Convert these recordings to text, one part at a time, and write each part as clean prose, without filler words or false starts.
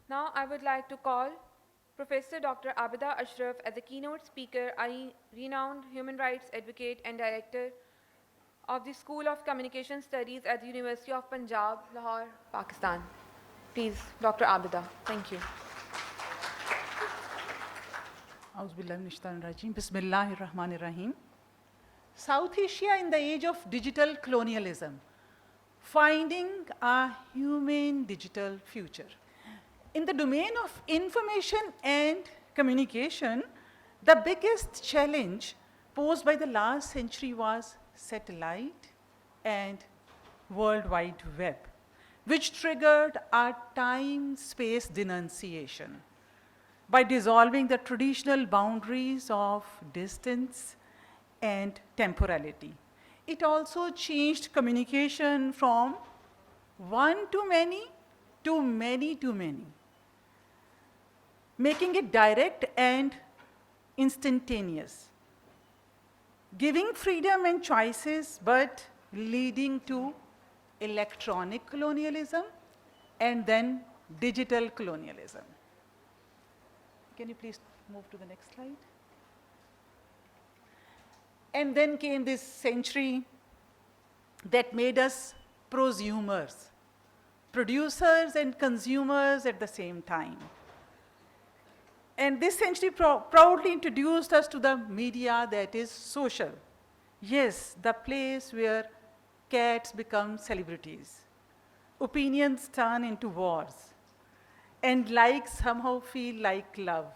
Now I would like to call Professor Dr. Abida Ashraf as a keynote speaker, a renowned human rights advocate and director of the School of Communication Studies at the University of Punjab, Lahore, Pakistan. Please, Dr. Abida. Thank you. Bismillahirrahmanirrahim. South Asia in the age of digital colonialism, finding a human digital future. In the domain of information and communication, the biggest challenge posed by the last century was satellite and World Wide Web, which triggered a time-space denunciation by dissolving the traditional boundaries of distance and temporality. It also changed communication from one to many to many to many, making it direct and instantaneous, giving freedom and choices, but leading to electronic colonialism and then digital colonialism. Can you please move to the next slide? And then came this century that made us prosumers, producers and consumers at the same time. And this century proudly introduced us to the media that is social. Yes, the place where cats become celebrities, opinions turn into wars, and likes somehow feel like love.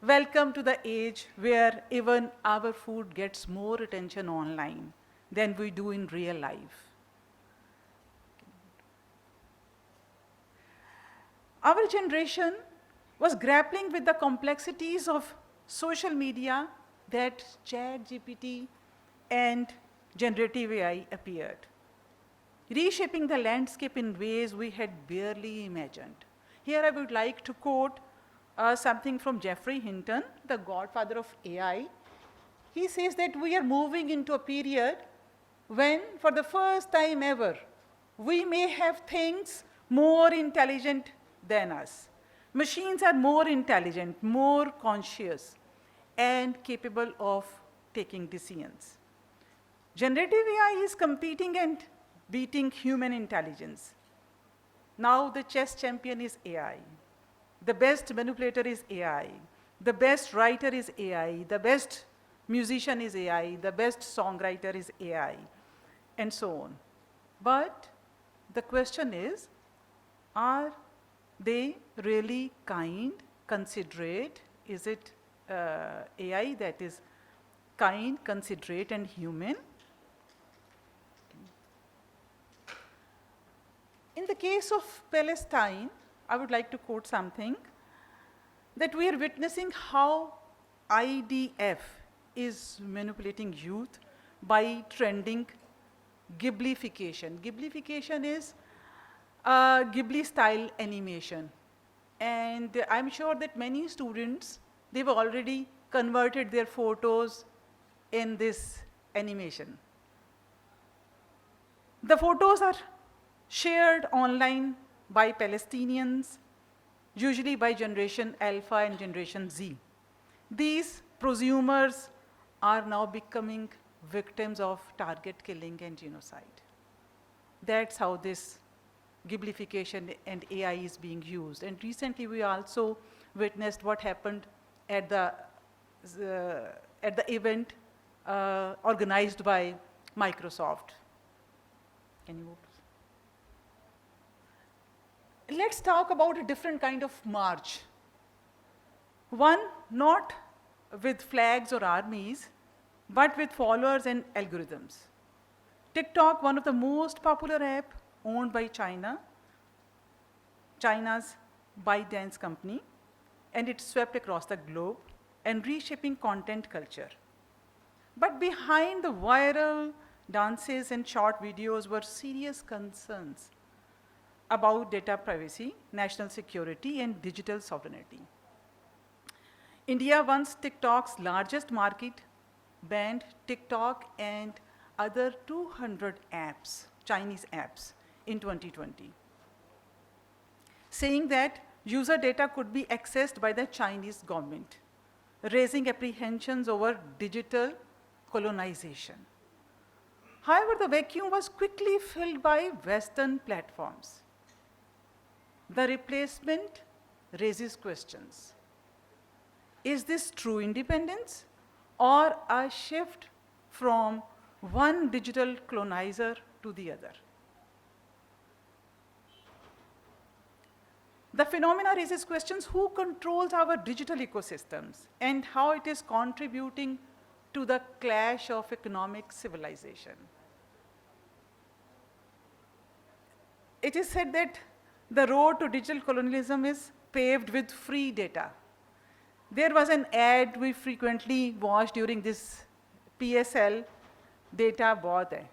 Welcome to the age where even our food gets more attention online than we do in real life. Our generation was grappling with the complexities of social media that ChatGPT and generative AI appeared, reshaping the landscape in ways we had barely imagined. Here I would like to quote something from Geoffrey Hinton, the godfather of AI. He says that we are moving into a period when, for the first time ever, we may have things more intelligent than us. Machines are more intelligent, more conscious, and capable of taking decisions. Generative AI is competing and beating human intelligence. Now the chess champion is AI. The best manipulator is AI. The best writer is AI. The best musician is AI. The best songwriter is AI, and so on. But the question is, are they really kind, considerate? Is it AI that is kind, considerate, and human? In the case of Palestine, I would like to quote something, that we are witnessing how IDF is manipulating youth by trending Ghiblification. Ghiblification is Ghibli-style animation. And I'm sure that many students, they've already converted their photos in this animation. The photos are shared online by Palestinians, usually by Generation Alpha and Generation Z. These prosumers are now becoming victims of target killing and genocide. That's how this Ghiblification and AI is being used. And recently we also witnessed what happened at the event organized by Microsoft. Can you move? Let's talk about a different kind of march. One not with flags or armies, but with followers and algorithms. TikTok, one of the most popular apps owned by China, China's ByteDance company, and it swept across the globe and reshaping content culture. But behind the viral dances and short videos were serious concerns about data privacy, national security, and digital sovereignty. India, once TikTok's largest market, banned TikTok and other 200 apps, Chinese apps, in 2020. saying that user data could be accessed by the Chinese government, raising apprehensions over digital colonization. However, the vacuum was quickly filled by Western platforms. The replacement raises questions. Is this true independence or a shift from one digital colonizer to the other? The phenomena raises questions: who controls our digital ecosystems and how it is contributing to the clash of economic civilization. It is said that the road to digital colonialism is paved with free data. There was an ad we frequently watched during this PSL, data bahut hai.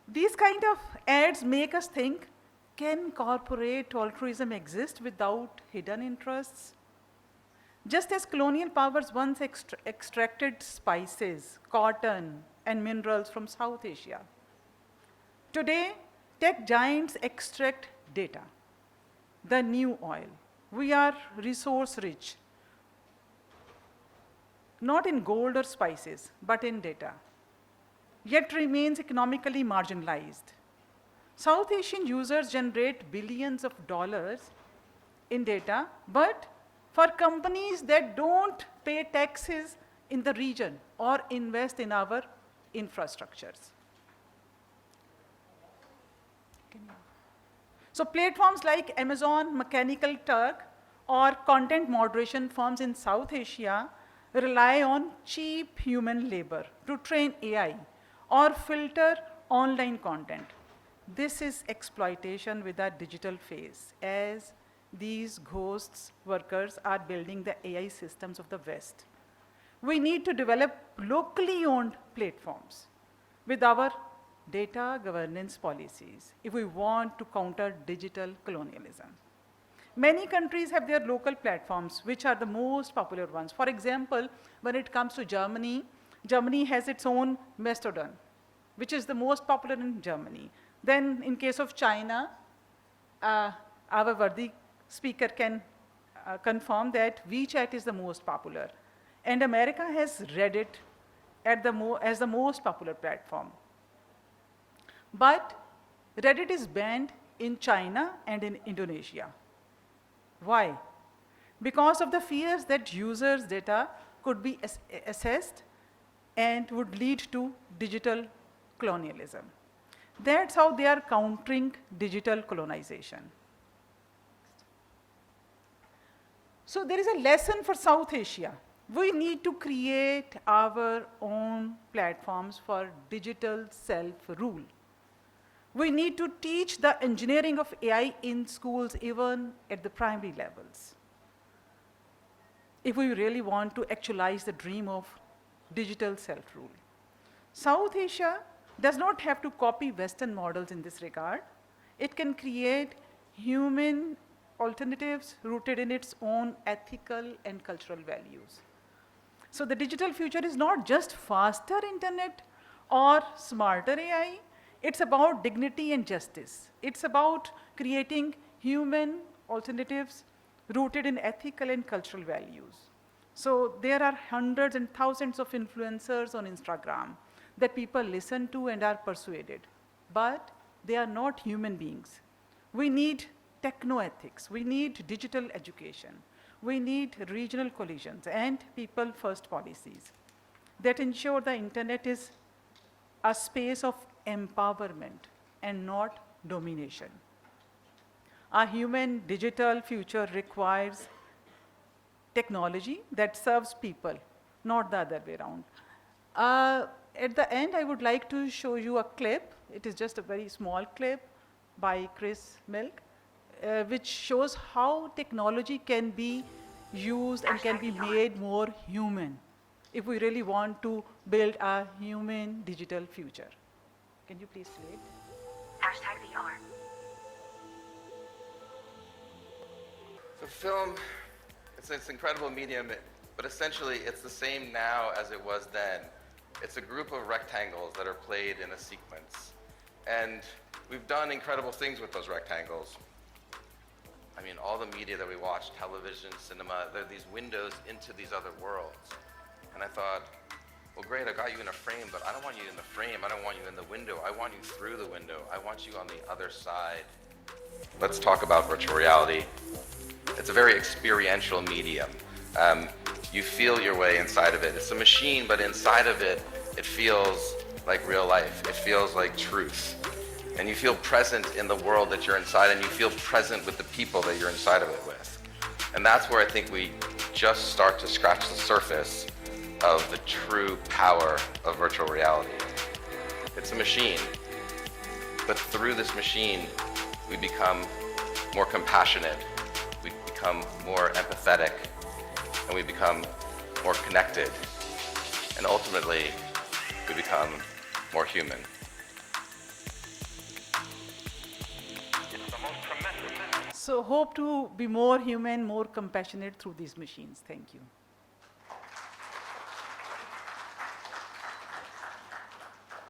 These kind of ads make us think, can corporate altruism exist without hidden interests? Just as colonial powers once extracted spices, cotton, and minerals from South Asia, today tech giants extract data, the new oil. We are resource rich, not in gold or spices, but in data, yet remains economically marginalized. South Asian users generate billions of dollars in data, but for companies that don't pay taxes in the region or invest in our infrastructures. So platforms like Amazon, Mechanical Turk, or content moderation firms in South Asia rely on cheap human labor to train AI or filter online content. This is exploitation with a digital face, as these ghosts workers are building the AI systems of the West. We need to develop locally owned platforms with our data governance policies if we want to counter digital colonialism. Many countries have their local platforms, which are the most popular ones. For example, when it comes to Germany, Germany has its own Mastodon, which is the most popular in Germany. Then in case of China, our worthy speaker can confirm that WeChat is the most popular. And America has Reddit as the most popular platform. But Reddit is banned in China and in Indonesia. Why? Because of the fears that users' data could be assessed and would lead to digital colonialism. That's how they are countering digital colonization. So there is a lesson for South Asia. We need to create our own platforms for digital self-rule. We need to teach the engineering of AI in schools, even at the primary levels, if we really want to actualize the dream of digital self-rule. South Asia does not have to copy Western models in this regard. It can create human alternatives rooted in its own ethical and cultural values. So the digital future is not just faster internet or smarter AI. It's about dignity and justice. It's about creating human alternatives rooted in ethical and cultural values. So there are hundreds and thousands of influencers on Instagram that people listen to and are persuaded, but they are not human beings. We need techno-ethics, we need digital education, we need regional coalitions and people-first policies that ensure the internet is a space of empowerment and not domination. A human digital future requires technology that serves people, not the other way around. At the end, I would like to show you a clip. It is just a very small clip by Chris Milk, which shows how technology can be used and can be made more human if we really want to build a human digital future. Can you please play it? #VR. So film, it's this incredible medium, but essentially it's the same now as it was then. It's a group of rectangles that are played in a sequence. And we've done incredible things with those rectangles. all the media that we watch, television, cinema, they're these windows into these other worlds. And I thought, well, great, I got you in a frame, but I don't want you in the frame. I don't want you in the window. I want you through the window. I want you on the other side. Let's talk about virtual reality. It's a very experiential medium. You feel your way inside of it. It's a machine, but inside of it, it feels like real life. It feels like truth. And you feel present in the world that you're inside, and you feel present with the people that you're inside of it with. And that's where I think we just start to scratch the surface of the true power of virtual reality. It's a machine, but through this machine, we become more compassionate, we become more empathetic, and we become more connected. And ultimately, we become more human. So hope to be more human, more compassionate through these machines. Thank you.